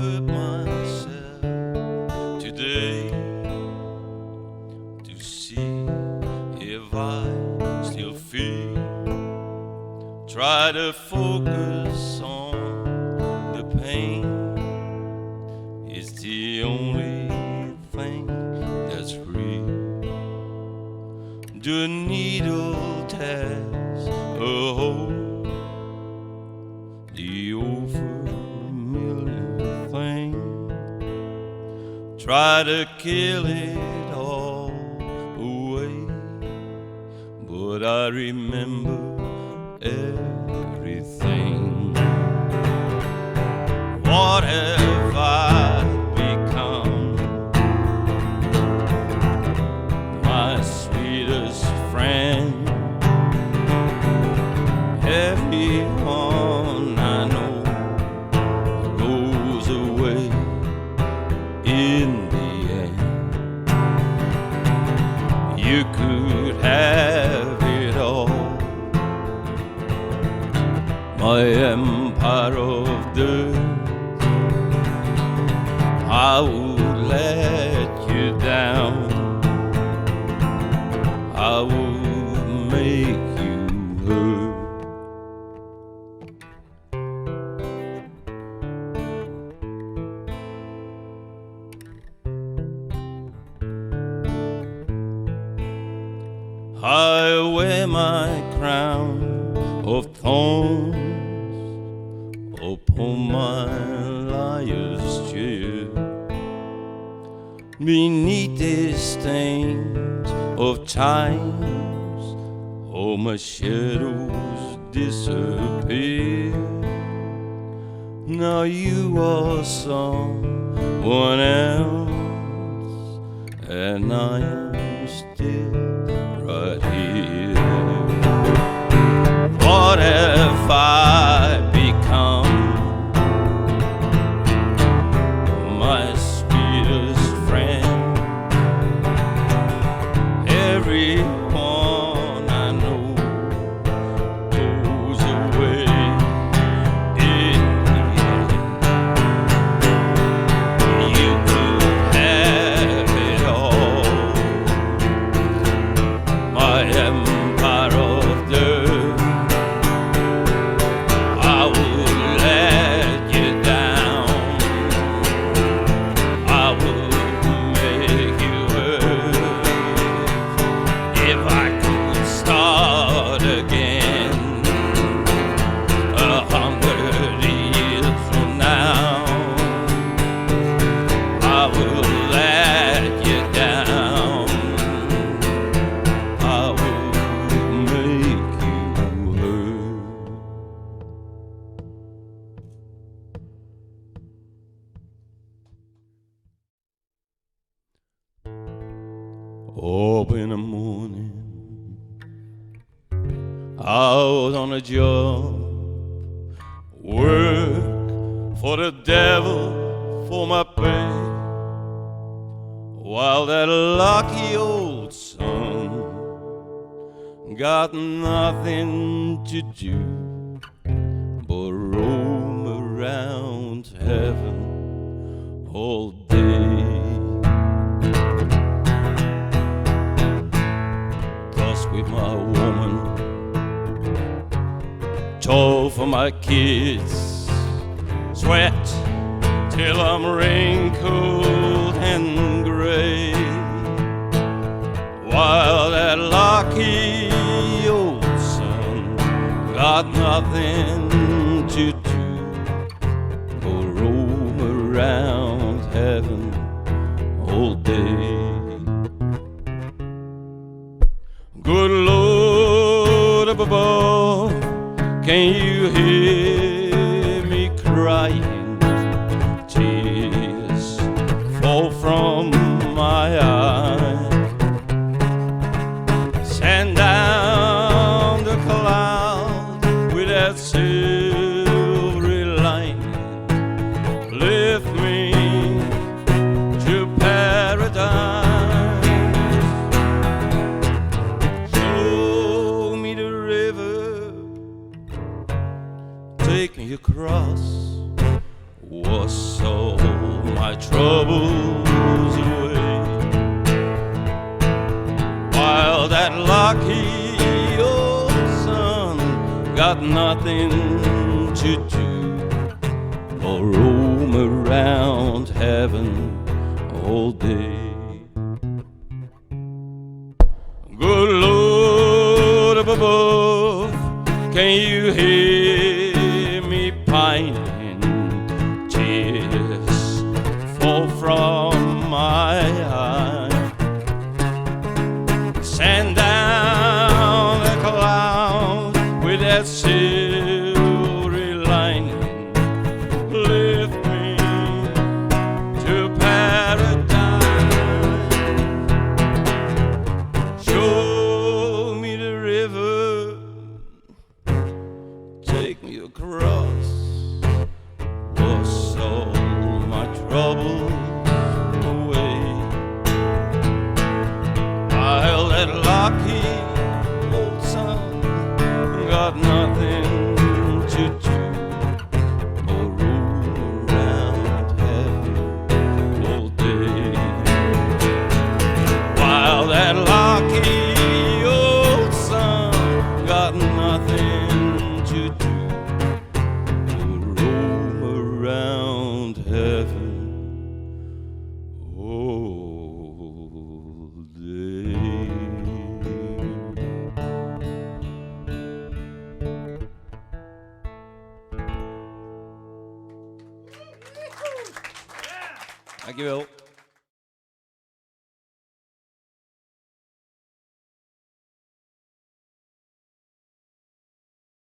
hurt myself today to see if I still feel. Try to focus on the pain. It's the only thing that's real. The needle tears a hole. The over-familiar thing. Try to kill it all away, but I remember everything. What have I become? My sweetest friend. Everyone I know goes away in the end. You could have it all, my empire of dirt. I would let you down. I would make you hurt. I wear my crown of thorns upon my liar's chair. Beneath the stains of times, all my shadows disappear. Now you are someone else, and I am still right here. What have I become? My sweetest friend. Everyone I know goes away in the end. You could have it all, my empire of dirt. I would let you down. I would make you hurt. If I could start again 100 years from now, I would let you down. I would make you hurt. Up in the morning, out on a job, work for the devil for my pay, while that lucky old son got nothing to do but roam around heaven all day. Toss with my woman, toll for my kids, sweat till I'm wrinkled and gray, while that lucky old son got nothing to do but roam around heaven all day. Good Lord up above, can you hear me crying? Tears fall from my eyes. Send down the cloud with that silvery lining. Lift me to paradise. Show me the river, take me across. Was so my troubles away, while that lucky old son got nothing to do but roam around heaven all day. Good Lord up above, can you hear me pining? Tears fall from my eyes, send down the cloud with that silvery lining, lift me to paradise, show me the river, take me across, wash all my troubles away, while that lucky old son got nothing to do or roam around heaven all day, while that lucky old son got nothing to do or roam around heaven all day. Dankjewel.